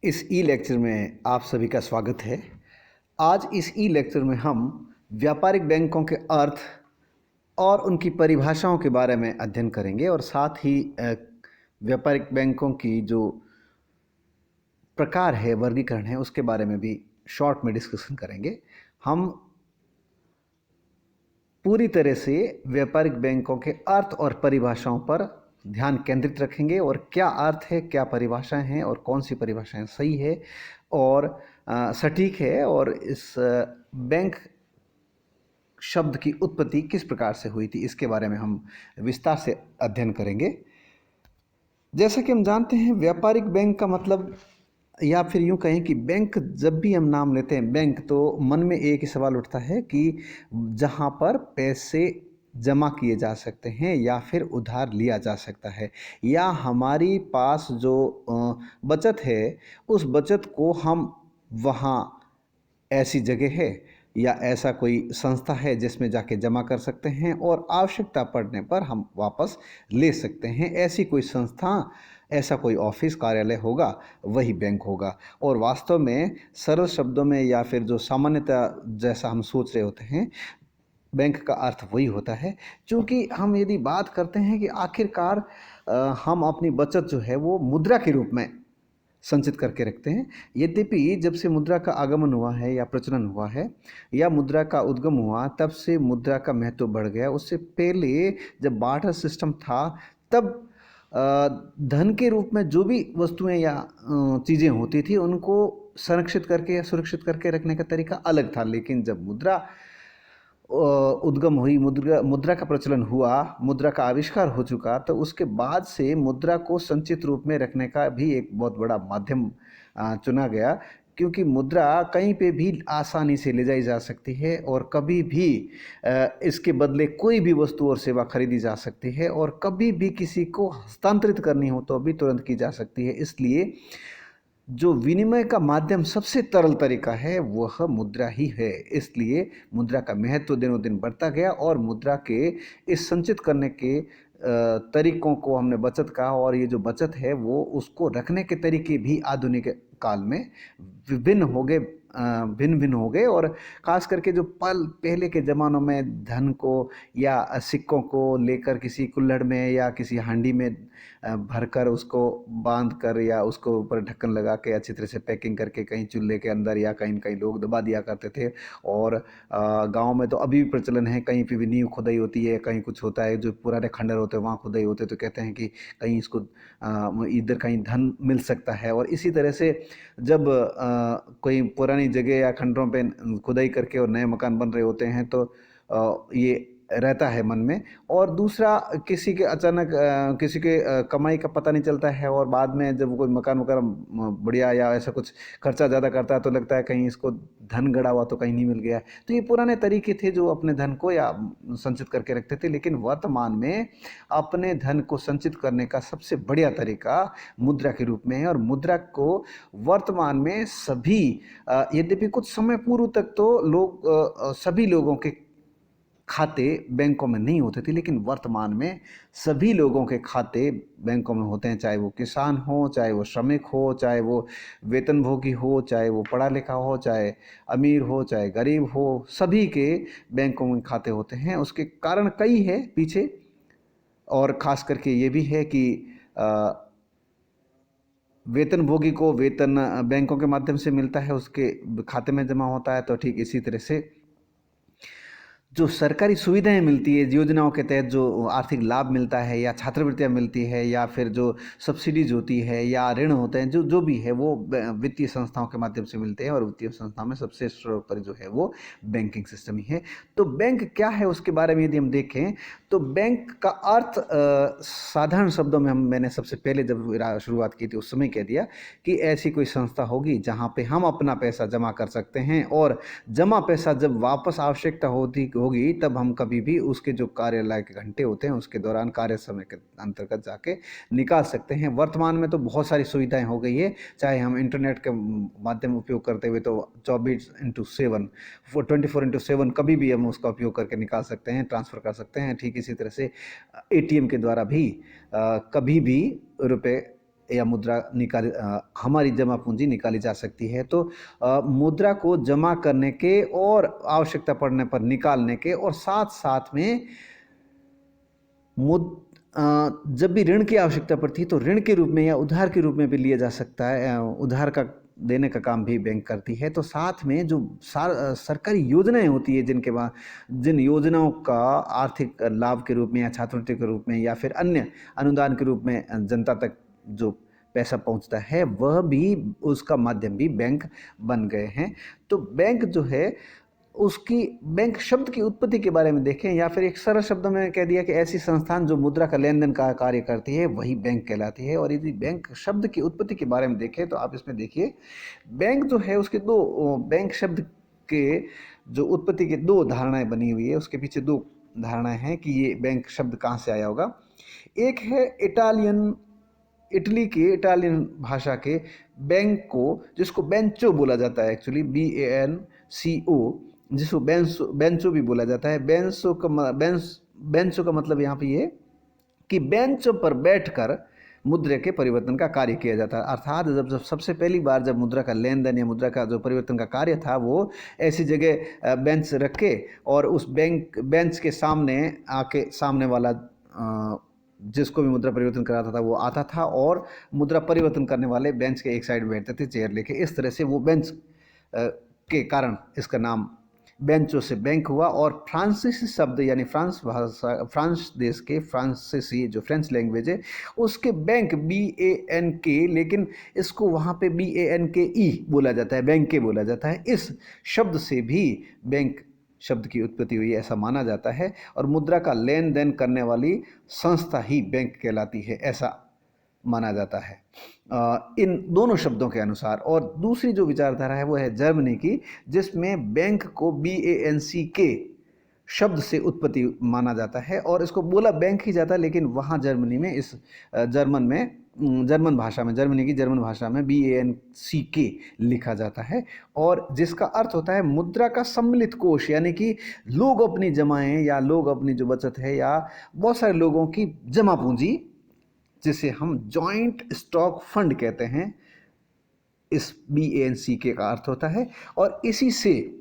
इस ई लेक्चर में आप सभी का स्वागत है। आज इस ई लेक्चर में हम व्यापारिक बैंकों के अर्थ और उनकी परिभाषाओं के बारे में अध्ययन करेंगे और साथ ही व्यापारिक बैंकों की जो प्रकार है, वर्गीकरण है, उसके बारे में भी शॉर्ट में डिस्कशन करेंगे। हम पूरी तरह से व्यापारिक बैंकों के अर्थ और परिभाषाओं पर ध्यान केंद्रित रखेंगे और क्या अर्थ है, क्या परिभाषाएं हैं और कौन सी परिभाषाएं सही है और सटीक है और इस बैंक शब्द की उत्पत्ति किस प्रकार से हुई थी, इसके बारे में हम विस्तार से अध्ययन करेंगे। जैसा कि हम जानते हैं, व्यापारिक बैंक का मतलब, या फिर यूं कहें कि बैंक, जब भी हम नाम लेते हैं बैंक, तो मन में एक ही सवाल उठता है कि जहां पर पैसे जमा किए जा सकते हैं या फिर उधार लिया जा सकता है, या हमारी पास जो बचत है उस बचत को हम वहाँ, ऐसी जगह है या ऐसा कोई संस्था है जिसमें जाके जमा कर सकते हैं और आवश्यकता पड़ने पर हम वापस ले सकते हैं। ऐसी कोई संस्था, ऐसा कोई ऑफिस, कार्यालय होगा, वही बैंक होगा। और वास्तव में सरल शब्दों में या फिर जो सामान्यतः जैसा हम सोच रहे होते हैं, बैंक का अर्थ वही होता है। क्योंकि हम यदि बात करते हैं कि आखिरकार हम अपनी बचत जो है वो मुद्रा के रूप में संचित करके रखते हैं। यद्यपि जब से मुद्रा का आगमन हुआ है या प्रचलन हुआ है या मुद्रा का उद्गम हुआ, तब से मुद्रा का महत्व बढ़ गया। उससे पहले जब बार्टर सिस्टम था, तब धन के रूप में जो भी वस्तुएं या चीज़ें होती थी, उनको संरक्षित करके या सुरक्षित करके रखने का तरीका अलग था। लेकिन जब मुद्रा उद्गम हुई, मुद्रा का प्रचलन हुआ, मुद्रा का आविष्कार हो चुका, तो उसके बाद से मुद्रा को संचित रूप में रखने का भी एक बहुत बड़ा माध्यम चुना गया। क्योंकि मुद्रा कहीं पे भी आसानी से ले जाई जा सकती है और कभी भी इसके बदले कोई भी वस्तु और सेवा खरीदी जा सकती है और कभी भी किसी को हस्तांतरित करनी हो तो भी तुरंत की जा सकती है। इसलिए जो विनिमय का माध्यम सबसे तरल तरीका है वह मुद्रा ही है। इसलिए मुद्रा का महत्व दिनों दिन बढ़ता गया और मुद्रा के इस संचित करने के तरीकों को हमने बचत कहा, और ये जो बचत है वो उसको रखने के तरीके भी आधुनिक काल में विभिन्न हो गए, भिन्न भिन्न हो गए। और खास करके जो पहले के ज़मानों में धन को या सिक्कों को लेकर किसी कुल्हड़ में या किसी हांडी में भरकर उसको बांध कर या उसको ऊपर ढक्कन लगा के अच्छी तरह से पैकिंग करके कहीं चूल्हे के अंदर या कहीं कहीं लोग दबा दिया करते थे। और गांव में तो अभी भी प्रचलन है, कहीं पे भी नींव खुदाई होती है, कहीं कुछ होता है, जो पुराने खंडर होते हैं वहाँ खुदाई होते हैं, तो कहते हैं कि कहीं इसको इधर कहीं धन मिल सकता है। और इसी तरह से जब कोई पुरानी जगह या खंडरों पे खुदाई करके और नए मकान बन रहे होते हैं, तो ये रहता है मन में। और दूसरा, किसी के अचानक किसी के कमाई का पता नहीं चलता है और बाद में जब कोई मकान वगैरह बढ़िया या ऐसा कुछ खर्चा ज़्यादा करता है तो लगता है कहीं इसको धन गड़ा हुआ तो कहीं नहीं मिल गया। तो ये पुराने तरीके थे जो अपने धन को या संचित करके रखते थे। लेकिन वर्तमान में अपने धन को संचित करने का सबसे बढ़िया तरीका मुद्रा के रूप में है। और मुद्रा को वर्तमान में सभी, यद्यपि कुछ समय पूर्व तक तो सभी लोगों के खाते बैंकों में नहीं होते थे, लेकिन वर्तमान में सभी लोगों के खाते बैंकों में होते हैं। चाहे वो किसान हो, चाहे वो श्रमिक हो, चाहे वो वेतनभोगी हो, चाहे वो पढ़ा लिखा हो, चाहे अमीर हो, चाहे गरीब हो, सभी के बैंकों में खाते होते हैं। उसके कारण कई है पीछे, और ख़ास करके ये भी है कि वेतनभोगी को वेतन बैंकों के माध्यम से मिलता है, उसके खाते में जमा होता है। तो ठीक इसी तरह से जो सरकारी सुविधाएं मिलती है, योजनाओं के तहत जो आर्थिक लाभ मिलता है या छात्रवृत्तियां मिलती है या फिर जो सब्सिडीज होती है या ऋण होते हैं, जो जो भी है वो वित्तीय संस्थाओं के माध्यम से मिलते हैं। और वित्तीय संस्था में सबसे सर्वोपरि जो है वो बैंकिंग सिस्टम ही है। तो बैंक क्या है उसके बारे में यदि हम देखें, तो बैंक का अर्थ साधारण शब्दों में मैंने सबसे पहले जब शुरुआत की थी उस समय कह दिया कि ऐसी कोई संस्था होगी जहाँ पे हम अपना पैसा जमा कर सकते हैं और जमा पैसा जब वापस आवश्यकता होगी तब हम कभी भी उसके जो कार्यालय के घंटे होते हैं उसके दौरान कार्य समय के अंतर्गत जाके निकाल सकते हैं। वर्तमान में तो बहुत सारी सुविधाएं हो गई है, चाहे हम इंटरनेट के माध्यम उपयोग करते हुए तो 24/7 24/7 कभी भी हम उसका उपयोग करके निकाल सकते हैं, ट्रांसफ़र कर सकते हैं। ठीक इसी तरह से एटीएम के द्वारा भी कभी भी रुपए या मुद्रा हमारी जमा पूंजी निकाली जा सकती है। तो मुद्रा को जमा करने के और आवश्यकता पड़ने पर निकालने के और साथ साथ में जब भी ऋण की आवश्यकता पड़ती है तो ऋण के रूप में या उधार के रूप में भी लिया जा सकता है। उधार का देने का काम भी बैंक करती है। तो साथ में जो सरकारी योजनाएं होती है जिन योजनाओं का आर्थिक लाभ के रूप में या छात्रवृत्ति के रूप में या फिर अन्य अनुदान के रूप में जनता तक जो पैसा पहुंचता है, वह भी उसका माध्यम भी बैंक बन गए हैं। तो बैंक जो है उसकी बैंक शब्द की उत्पत्ति के बारे में देखें या फिर एक सरल शब्दों में कह दिया कि ऐसी संस्थान जो मुद्रा का लेन देन का कार्य करती है वही बैंक कहलाती है। और यदि बैंक शब्द की उत्पत्ति के बारे में देखें तो आप इसमें देखिए, बैंक जो है उसके बैंक शब्द के जो उत्पत्ति के दो धारणाएं बनी हुई है। उसके पीछे दो धारणाएं हैं कि ये बैंक शब्द कहाँ से आया होगा। एक है इटालियन भाषा के बैंक को, जिसको बेंचो बोला जाता है, एक्चुअली BANCO, जिसको बेंचो भी बोला जाता है। बेंचो का मतलब यहाँ पे ये कि बेंच पर बैठकर मुद्रा के परिवर्तन का कार्य किया जाता है। अर्थात जब सबसे पहली बार जब मुद्रा का लेन देन या मुद्रा का जो परिवर्तन का कार्य था वो ऐसी जगह बेंच रख के और उस बेंच के सामने वाला जिसको भी मुद्रा परिवर्तन कराता था वो आता था और मुद्रा परिवर्तन करने वाले बेंच के एक साइड बैठते थे चेयर लेके। इस तरह से वो बेंच के कारण इसका नाम बेंचो से बैंक हुआ। और फ्रांसीसी शब्द यानी फ्रांस देश के फ्रांसीसी जो फ्रेंच लैंग्वेज है उसके बैंक BANK, लेकिन इसको वहाँ पे BANKE बोला जाता है, बैंक के बोला जाता है। इस शब्द से भी बैंक शब्द की उत्पत्ति हुई ऐसा माना जाता है। और मुद्रा का लेन देन करने वाली संस्था ही बैंक कहलाती है ऐसा माना जाता है इन दोनों शब्दों के अनुसार। और दूसरी जो विचारधारा है वो है जर्मनी की, जिसमें बैंक को BANCK शब्द से उत्पत्ति माना जाता है और इसको बोला बैंक ही जाता है, लेकिन वहाँ जर्मनी में जर्मनी की जर्मन भाषा में BANCK लिखा जाता है और जिसका अर्थ होता है मुद्रा का सम्मिलित कोष, यानी कि लोग अपनी जमाएं या लोग अपनी जो बचत है या बहुत सारे लोगों की जमा पूंजी, जिसे हम जॉइंट स्टॉक फंड कहते हैं, इस BANCK का अर्थ होता है। और इसी से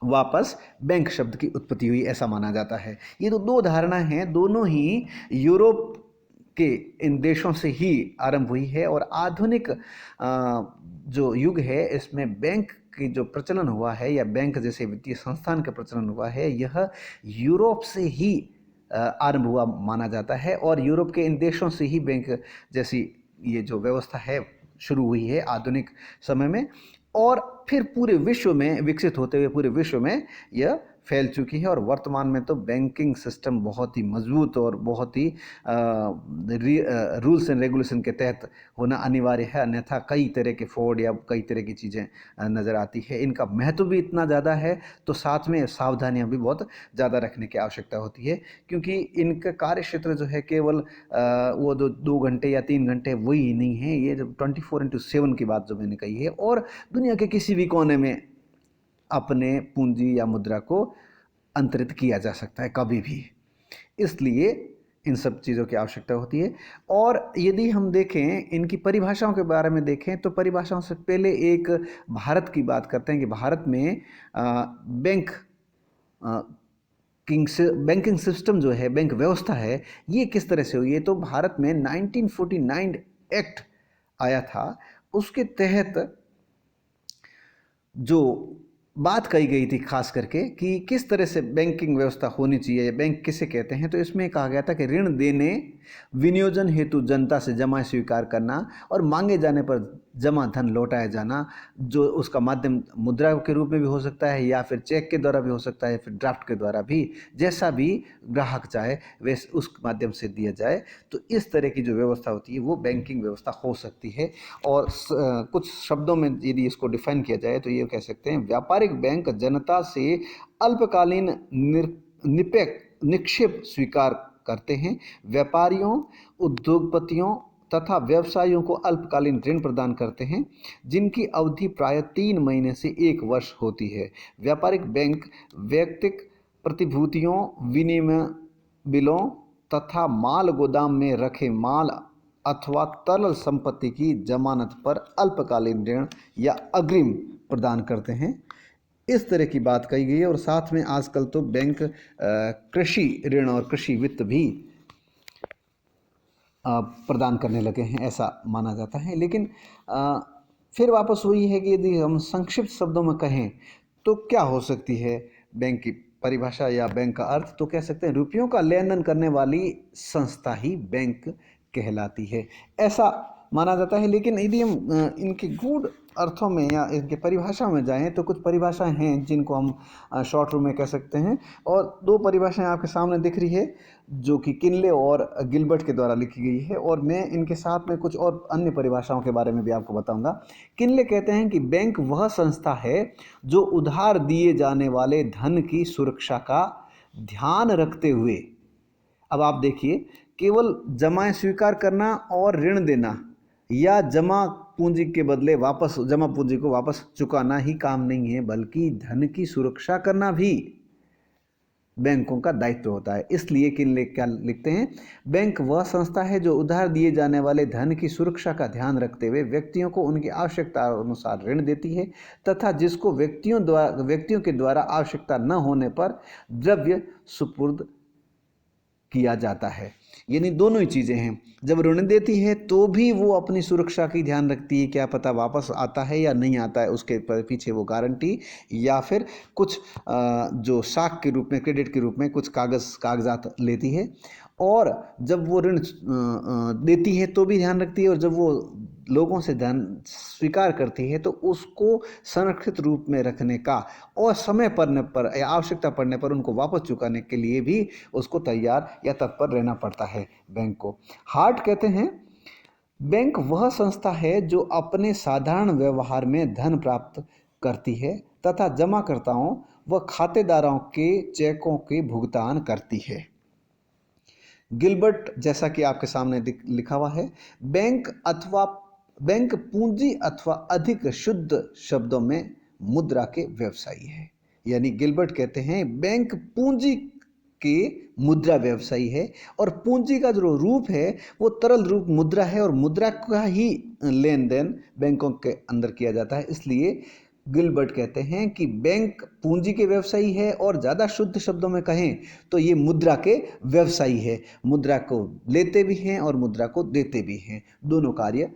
वापस बैंक शब्द की उत्पत्ति हुई ऐसा माना जाता है। ये तो दो धारणाएं हैं, दोनों ही यूरोप के इन देशों से ही आरंभ हुई है। और आधुनिक जो युग है इसमें बैंक की जो प्रचलन हुआ है या बैंक जैसे वित्तीय संस्थान का प्रचलन हुआ है, यह यूरोप से ही आरंभ हुआ माना जाता है। और यूरोप के इन देशों से ही बैंक जैसी ये जो व्यवस्था है शुरू हुई है आधुनिक समय में, और फिर पूरे विश्व में विकसित होते हुए पूरे विश्व में यह फैल चुकी है। और वर्तमान में तो बैंकिंग सिस्टम बहुत ही मजबूत और बहुत ही रूल्स एंड रेगुलेशन के तहत होना अनिवार्य है, अन्यथा कई तरह के फ्रॉड या कई तरह की चीज़ें नज़र आती है। इनका महत्व भी इतना ज़्यादा है तो साथ में सावधानियां भी बहुत ज़्यादा रखने की आवश्यकता होती है, क्योंकि इनका कार्य क्षेत्र जो है केवल वो 2 घंटे या 3 घंटे वही नहीं है, ये जो 24/7 की बात जो मैंने कही है, और दुनिया के किसी भी कोने में अपने पूंजी या मुद्रा को अंतरित किया जा सकता है कभी भी। इसलिए इन सब चीज़ों की आवश्यकता होती है। और यदि हम देखें इनकी परिभाषाओं के बारे में देखें तो परिभाषाओं से पहले एक भारत की बात करते हैं कि भारत में बैंकिंग सिस्टम जो है, बैंक व्यवस्था है, ये किस तरह से हुई है। तो भारत में 1949 एक्ट आया था, उसके तहत जो बात कही गई थी खास करके कि किस तरह से बैंकिंग व्यवस्था होनी चाहिए, बैंक किसे कहते हैं। तो इसमें कहा गया था कि ऋण देने, विनियोजन हेतु जनता से जमा स्वीकार करना और मांगे जाने पर जमा धन लौटाया जाना, जो उसका माध्यम मुद्रा के रूप में भी हो सकता है या फिर चेक के द्वारा भी हो सकता है, फिर ड्राफ्ट के द्वारा भी, जैसा भी ग्राहक चाहे वैसे उस माध्यम से दिया जाए। तो इस तरह की जो व्यवस्था होती है वो बैंकिंग व्यवस्था हो सकती है। और कुछ शब्दों में यदि इसको डिफाइन किया जाए तो ये कह सकते हैं, व्यापारिक बैंक जनता से अल्पकालीन निक्षेप स्वीकार करते हैं, व्यापारियों, उद्योगपतियों तथा व्यवसायियों को अल्पकालीन ऋण प्रदान करते हैं, जिनकी अवधि प्रायः 3 महीने से 1 वर्ष होती है। व्यापारिक बैंक वैयक्तिक प्रतिभूतियों, विनिमय बिलों तथा माल गोदाम में रखे माल अथवा तरल संपत्ति की जमानत पर अल्पकालीन ऋण या अग्रिम प्रदान करते हैं। इस तरह की बात कही गई है। और साथ में आजकल तो बैंक कृषि ऋण और कृषि वित्त भी प्रदान करने लगे हैं, ऐसा माना जाता है। लेकिन फिर वापस वही है कि यदि हम संक्षिप्त शब्दों में कहें तो क्या हो सकती है बैंक की परिभाषा या बैंक का अर्थ, तो कह सकते हैं रुपयों का लेन देन करने वाली संस्था ही बैंक कहलाती है, ऐसा माना जाता है। लेकिन यदि हम इनके गूढ़ अर्थों में या इनके परिभाषा में जाएं तो कुछ परिभाषाएं हैं जिनको हम शॉर्ट रूप में कह सकते हैं। और दो परिभाषाएं आपके सामने दिख रही है जो कि किनले और गिलबर्ट के द्वारा लिखी गई है, और मैं इनके साथ में कुछ और अन्य परिभाषाओं के बारे में भी आपको बताऊंगा। किनले कहते हैं कि बैंक वह संस्था है जो उधार दिए जाने वाले धन की सुरक्षा का ध्यान रखते हुए, अब आप देखिए, केवल जमाएं स्वीकार करना और ऋण देना या जमा पूंजी के बदले वापस जमा पूंजी को वापस चुकाना ही काम नहीं है, बल्कि धन की सुरक्षा करना भी बैंकों का दायित्व होता है। इसलिए किनले क्या लिखते हैं, बैंक वह संस्था है जो उधार दिए जाने वाले धन की सुरक्षा का ध्यान रखते हुए व्यक्तियों को उनकी आवश्यकता अनुसार ऋण देती है तथा जिसको व्यक्तियों के द्वारा आवश्यकता न होने पर द्रव्य सुपुर्द किया जाता है। यानी दोनों ही चीज़ें हैं, जब ऋण देती है तो भी वो अपनी सुरक्षा की ध्यान रखती है, क्या पता वापस आता है या नहीं आता है, उसके पीछे वो गारंटी या फिर कुछ जो साख के रूप में, क्रेडिट के रूप में कुछ कागजात लेती है। और जब वो ऋण देती है तो भी ध्यान रखती है, और जब वो लोगों से धन स्वीकार करती है तो उसको संरक्षित रूप में रखने का और समय पड़ने पर या आवश्यकता पड़ने पर उनको वापस चुकाने के लिए भी उसको तैयार या तत्पर रहना पड़ता है बैंक को। हार्ट कहते हैं, बैंक वह संस्था है जो अपने साधारण व्यवहार में धन प्राप्त करती है तथा जमाकर्ताओं व खातेदारों के चेकों के भुगतान करती है। गिलबर्ट, जैसा कि आपके सामने लिखा हुआ है, बैंक पूंजी अथवा अधिक शुद्ध शब्दों में मुद्रा के व्यवसायी है। यानी गिलबर्ट कहते हैं बैंक पूंजी के मुद्रा व्यवसायी है, और पूंजी का जो रूप है वो तरल रूप मुद्रा है, और मुद्रा का ही लेन देन बैंकों के अंदर किया जाता है। इसलिए गिलबर्ट कहते हैं कि बैंक पूंजी के व्यवसायी है, और ज़्यादा शुद्ध शब्दों में कहें तो ये मुद्रा के व्यवसायी है। मुद्रा को लेते भी हैं और मुद्रा को देते भी हैं, दोनों कार्य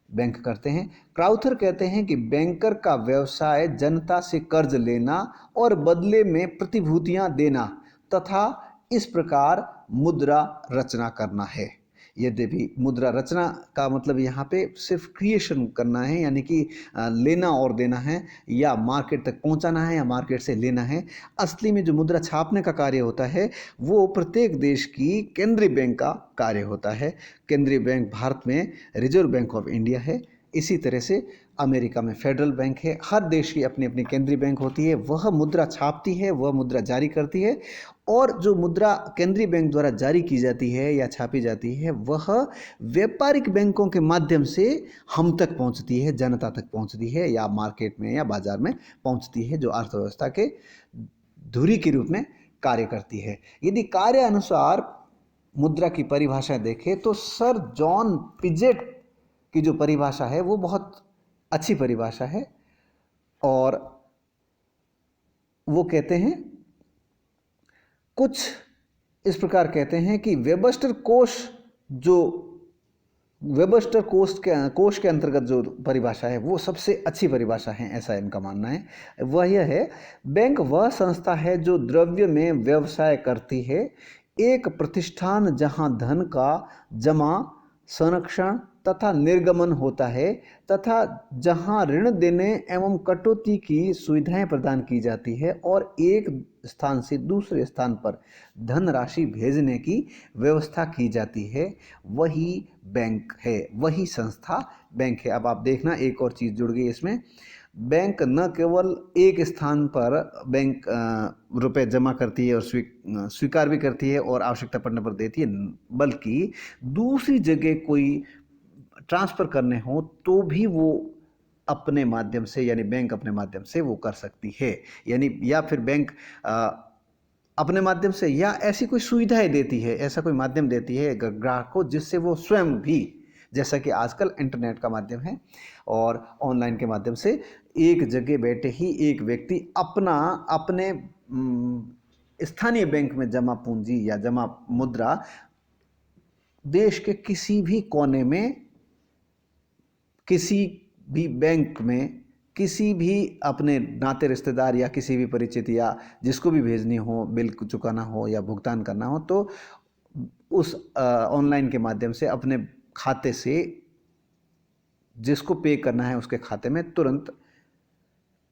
बैंक करते हैं। क्राउथर कहते हैं कि बैंकर का व्यवसाय जनता से कर्ज लेना और बदले में प्रतिभूतियां देना तथा इस प्रकार मुद्रा रचना करना है। यद्यपि मुद्रा रचना का मतलब यहाँ पे सिर्फ क्रिएशन करना है, यानी कि लेना और देना है, या मार्केट तक पहुँचाना है या मार्केट से लेना है। असली में जो मुद्रा छापने का कार्य होता है वो प्रत्येक देश की केंद्रीय बैंक का कार्य होता है। केंद्रीय बैंक भारत में रिजर्व बैंक ऑफ इंडिया है, इसी तरह से अमेरिका में फेडरल बैंक है। हर देश की अपनी अपनी केंद्रीय बैंक होती है, वह मुद्रा छापती है, वह मुद्रा जारी करती है, और जो मुद्रा केंद्रीय बैंक द्वारा जारी की जाती है या छापी जाती है वह व्यापारिक बैंकों के माध्यम से हम तक पहुंचती है, जनता तक पहुंचती है, या मार्केट में या बाजार में पहुंचती है, जो अर्थव्यवस्था के धुरी के रूप में कार्य करती है। यदि कार्य अनुसार मुद्रा की परिभाषा देखें तो सर जॉन पिजेट की जो परिभाषा है वो बहुत अच्छी परिभाषा है, और वो कहते हैं कुछ इस प्रकार कहते हैं कि वेबस्टर कोष के अंतर्गत जो परिभाषा है वो सबसे अच्छी परिभाषा है, ऐसा इनका मानना है। वह यह है, बैंक वह संस्था है जो द्रव्य में व्यवसाय करती है, एक प्रतिष्ठान जहां धन का जमा, संरक्षण तथा निर्गमन होता है तथा जहां ऋण देने एवं कटौती की सुविधाएं प्रदान की जाती है और एक स्थान से दूसरे स्थान पर धनराशि भेजने की व्यवस्था की जाती है, वही बैंक है, वही संस्था बैंक है। अब आप देखना एक और चीज़ जुड़ गई इसमें, बैंक न केवल एक स्थान पर बैंक रुपए जमा करती है और स्वीकार भी करती है और आवश्यकता पड़ने पर देती है, बल्कि दूसरी जगह कोई ट्रांसफ़र करने हो तो भी वो अपने माध्यम से, यानी बैंक अपने माध्यम से वो कर सकती है। यानी या फिर बैंक अपने माध्यम से या ऐसी कोई सुविधाएं देती है, ऐसा कोई माध्यम देती है ग्राहक को जिससे वो स्वयं भी जैसा कि आजकल इंटरनेट का माध्यम है और ऑनलाइन के माध्यम से एक जगह बैठे ही एक व्यक्ति अपने स्थानीय बैंक में जमा पूंजी या जमा मुद्रा देश के किसी भी कोने में, किसी भी बैंक में, किसी भी अपने नाते रिश्तेदार या किसी भी परिचित या जिसको भी भेजनी हो, बिल चुकाना हो या भुगतान करना हो, तो उस ऑनलाइन के माध्यम से अपने खाते से जिसको पे करना है उसके खाते में तुरंत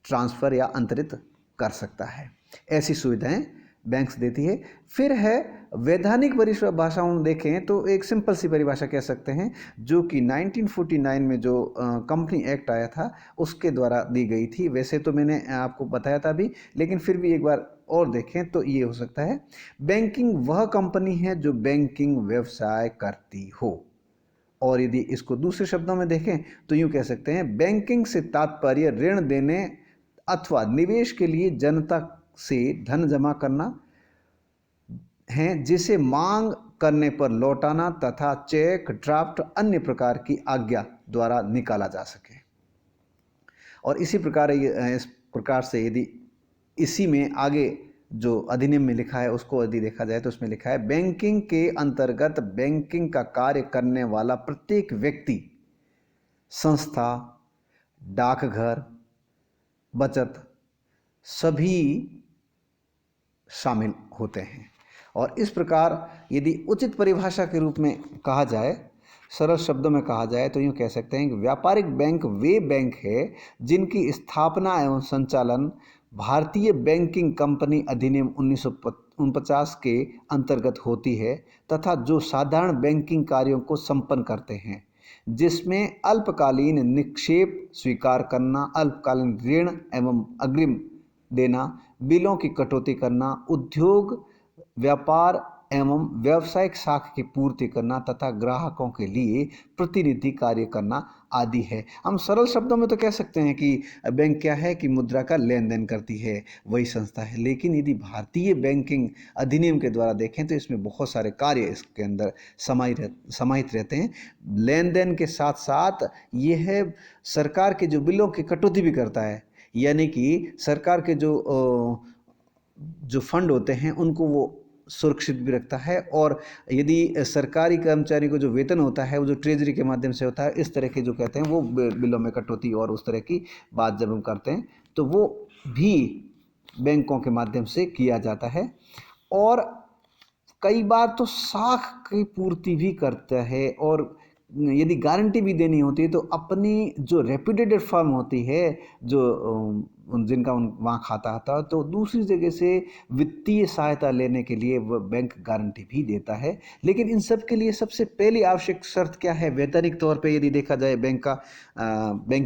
ट्रांसफ़र या अंतरित कर सकता है। ऐसी सुविधाएं बैंक्स देती है। फिर है वैधानिक परिभाषाओं में देखें तो एक सिंपल सी परिभाषा कह सकते हैं जो कि 1949 में जो कंपनी एक्ट आया था उसके द्वारा दी गई थी। वैसे तो मैंने आपको बताया था अभी, लेकिन फिर भी एक बार और देखें तो ये हो सकता है, बैंकिंग वह कंपनी है जो बैंकिंग व्यवसाय करती हो। और यदि इसको दूसरे शब्दों में देखें तो यूँ कह सकते हैं, बैंकिंग से तात्पर्य ड्रण देने अथवा निवेश के लिए जनता से धन जमा करना है, जिसे मांग करने पर लौटाना तथा चेक, ड्राफ्ट, अन्य प्रकार की आज्ञा द्वारा निकाला जा सके। और इसी प्रकार इस प्रकार से यदि इसी में आगे जो अधिनियम में लिखा है उसको यदि देखा जाए तो उसमें लिखा है, बैंकिंग के अंतर्गत बैंकिंग का कार्य करने वाला प्रत्येक व्यक्ति, संस्था, डाकघर, बचत सभी शामिल होते हैं। और इस प्रकार यदि उचित परिभाषा के रूप में कहा जाए, सरल शब्दों में कहा जाए तो यूँ कह सकते हैं कि व्यापारिक बैंक वे बैंक है जिनकी स्थापना एवं संचालन भारतीय बैंकिंग कंपनी अधिनियम 1949 के अंतर्गत होती है तथा जो साधारण बैंकिंग कार्यों को संपन्न करते हैं, जिसमें अल्पकालीन निक्षेप स्वीकार करना, अल्पकालीन ऋण एवं अग्रिम देना, बिलों की कटौती करना, उद्योग, व्यापार एवं व्यावसायिक साख की पूर्ति करना तथा ग्राहकों के लिए प्रतिनिधि कार्य करना आदि है। हम सरल शब्दों में तो कह सकते हैं कि बैंक क्या है कि मुद्रा का लेन देन करती है, वही संस्था है। लेकिन यदि भारतीय बैंकिंग अधिनियम के द्वारा देखें तो इसमें बहुत सारे कार्य इसके अंदर समाहित रहते हैं। लेन देन के साथ साथ ये है सरकार के जो बिलों की कटौती भी करता है, यानी कि सरकार के जो फंड होते हैं उनको वो सुरक्षित भी रखता है। और यदि सरकारी कर्मचारी को जो वेतन होता है वो जो ट्रेजरी के माध्यम से होता है, इस तरह के जो कहते हैं वो बिलों में कटौती और उस तरह की बात जब हम करते हैं तो वो भी बैंकों के माध्यम से किया जाता है। और कई बार तो साख की पूर्ति भी करता है। और यदि गारंटी भी देनी होती है तो अपनी जो रेप्यूटेड फर्म होती है जो जिनका वहाँ खाता आता, तो दूसरी जगह से वित्तीय सहायता लेने के लिए वह बैंक गारंटी भी देता है। लेकिन इन सब के लिए सबसे पहली आवश्यक शर्त क्या है वैधानिक तौर पे यदि देखा जाए बैंक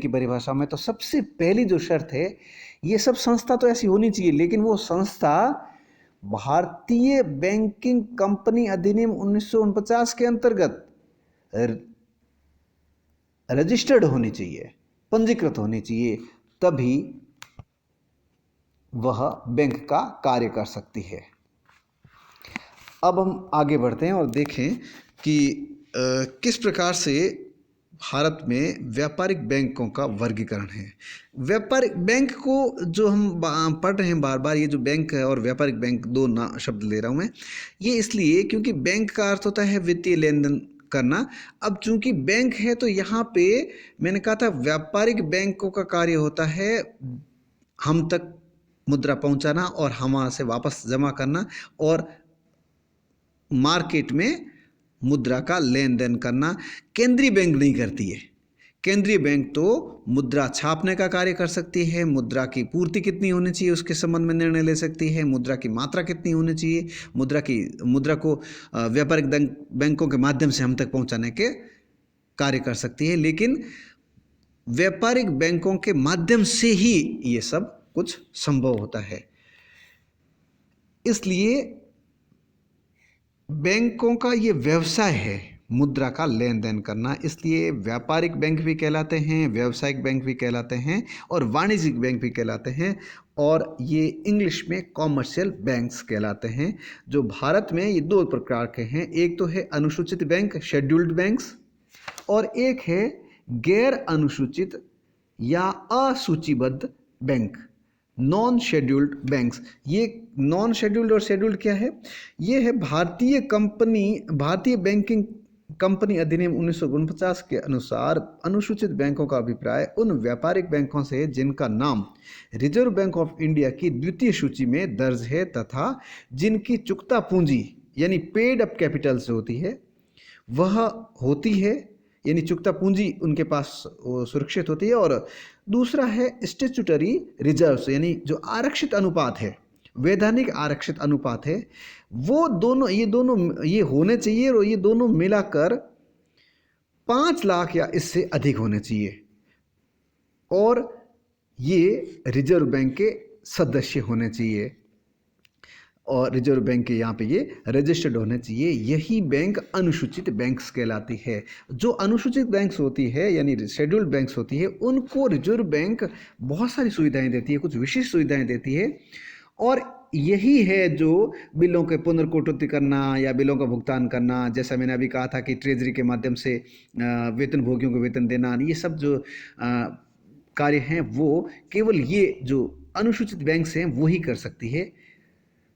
की परिभाषा में, तो सबसे पहली जो शर्त है, ये सब संस्था तो ऐसी होनी चाहिए लेकिन वो संस्था भारतीय बैंकिंग कंपनी अधिनियम 1949 के अंतर्गत रजिस्टर्ड होनी चाहिए, पंजीकृत होनी चाहिए, तभी वह बैंक का कार्य कर सकती है। अब हम आगे बढ़ते हैं और देखें कि किस प्रकार से भारत में व्यापारिक बैंकों का वर्गीकरण है। व्यापारिक बैंक को जो हम पढ़ रहे हैं बार बार, ये जो बैंक है और व्यापारिक बैंक दो शब्द ले रहा हूँ मैं, ये इसलिए क्योंकि बैंक का अर्थ होता है वित्तीय लेन देन करना। अब चूंकि बैंक है तो यहाँ पे मैंने कहा था व्यापारिक बैंकों का कार्य होता है हम तक मुद्रा पहुँचाना और हम वहाँ से वापस जमा करना और मार्केट में मुद्रा का लेन देन करना। केंद्रीय बैंक नहीं करती है। केंद्रीय बैंक तो मुद्रा छापने का कार्य कर सकती है, मुद्रा की पूर्ति कितनी होनी चाहिए उसके संबंध में निर्णय ले सकती है, मुद्रा की मात्रा कितनी होनी चाहिए, मुद्रा को व्यापारिक बैंकों के माध्यम से हम तक पहुंचाने के कार्य कर सकती है। लेकिन व्यापारिक बैंकों के माध्यम से ही ये सब कुछ संभव होता है। इसलिए बैंकों का ये व्यवसाय है मुद्रा का लेन देन करना, इसलिए व्यापारिक बैंक भी कहलाते हैं, व्यावसायिक बैंक भी कहलाते हैं और वाणिज्यिक बैंक भी कहलाते हैं। और ये इंग्लिश में कॉमर्शियल बैंक्स कहलाते हैं। जो भारत में ये दो प्रकार के हैं, एक तो है अनुसूचित बैंक शेड्यूल्ड बैंक्स और एक है गैर अनुसूचित या असूचीबद्ध बैंक, नॉन शेड्यूल्ड बैंक्स। ये नॉन शेड्यूल्ड और शेड्यूल्ड क्या है? ये है भारतीय बैंकिंग कंपनी अधिनियम 1949 के अनुसार अनुसूचित बैंकों का अभिप्राय उन व्यापारिक बैंकों से जिनका नाम रिजर्व बैंक ऑफ इंडिया की द्वितीय सूची में दर्ज है तथा जिनकी चुकता पूंजी यानी पेड अप कैपिटल से होती है, वह होती है, यानी चुकता पूंजी उनके पास सुरक्षित होती है। और दूसरा है स्टेचुटरी रिजर्व्स, यानी जो आरक्षित अनुपात है, वैधानिक आरक्षित अनुपात है, वो दोनों ये होने चाहिए और ये दोनों मिलाकर 5 लाख या इससे अधिक होने चाहिए और ये रिजर्व बैंक के सदस्य होने चाहिए और रिजर्व बैंक के यहाँ पे ये रजिस्टर्ड होने चाहिए। यही बैंक अनुसूचित बैंक्स कहलाती है। जो अनुसूचित बैंक्स होती है यानी शेड्यूल्ड बैंक्स होती है, उनको रिजर्व बैंक बहुत सारी सुविधाएं देती है, कुछ विशेष सुविधाएं देती है और यही है जो बिलों के पुनर्कटौती करना या बिलों का भुगतान करना, जैसा मैंने अभी कहा था कि ट्रेजरी के माध्यम से वेतन भोगियों को वेतन देना, ये सब जो कार्य हैं वो केवल ये जो अनुसूचित बैंक्स हैं वो ही कर सकती है।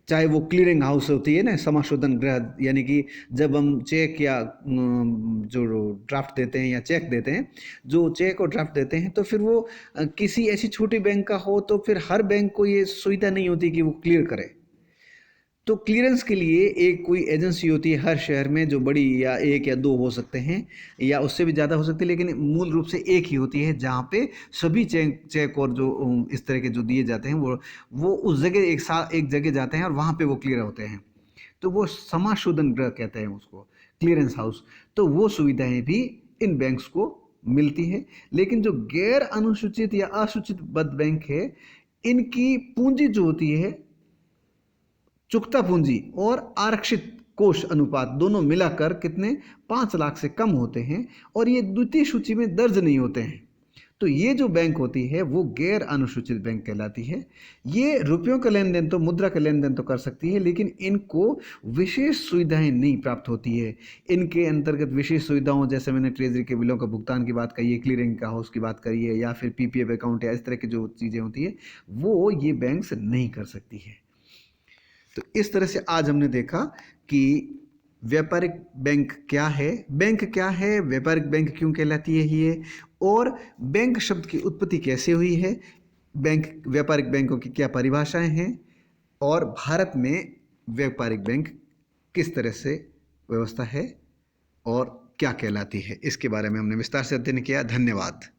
चाहे वो क्लियरिंग हाउस होती है ना, समाशोधन गृह, यानी कि जब हम चेक या जो ड्राफ्ट देते हैं या चेक देते हैं, जो चेक और ड्राफ्ट देते हैं तो फिर वो किसी ऐसी छोटी बैंक का हो तो फिर हर बैंक को ये सुविधा नहीं होती कि वो क्लियर करे। तो क्लियरेंस के लिए एक कोई एजेंसी होती है हर शहर में, जो बड़ी या एक या दो हो सकते हैं या उससे भी ज़्यादा हो सकती है, लेकिन मूल रूप से एक ही होती है जहाँ पे सभी चेक और जो इस तरह के जो दिए जाते हैं वो उस जगह एक जगह जाते हैं और वहाँ पे वो क्लियर होते हैं। तो वो समाशोधन गृह कहते हैं उसको, क्लियरेंस हाउस। तो वो सुविधाएं भी इन बैंक्स को मिलती है। लेकिन जो गैर अनुसूचित या असूचित बद्ध बैंक है, इनकी पूंजी जो होती है, चुकता पूंजी और आरक्षित कोष अनुपात दोनों मिलाकर कितने 5 लाख से कम होते हैं और ये द्वितीय सूची में दर्ज नहीं होते हैं। तो ये जो बैंक होती है वो गैर अनुसूचित बैंक कहलाती है। ये रुपयों का लेन देन तो, मुद्रा का लेन देन तो कर सकती है, लेकिन इनको विशेष सुविधाएं नहीं प्राप्त होती है। इनके अंतर्गत विशेष सुविधाओं, जैसे मैंने ट्रेजरी के बिलों का भुगतान की बात कही है, क्लियरिंग का हाउस की बात करी है, या फिर पीपीएफ अकाउंट या इस तरह की जो चीज़ें होती है वो ये बैंक्स नहीं कर सकती है। तो इस तरह से आज हमने देखा कि व्यापारिक बैंक क्या है, व्यापारिक बैंक क्यों कहलाती है ये, और बैंक शब्द की उत्पत्ति कैसे हुई है, व्यापारिक बैंकों की क्या परिभाषाएं हैं, और भारत में व्यापारिक बैंक किस तरह से व्यवस्था है और क्या कहलाती है, इसके बारे में हमने विस्तार से अध्ययन किया। धन्यवाद।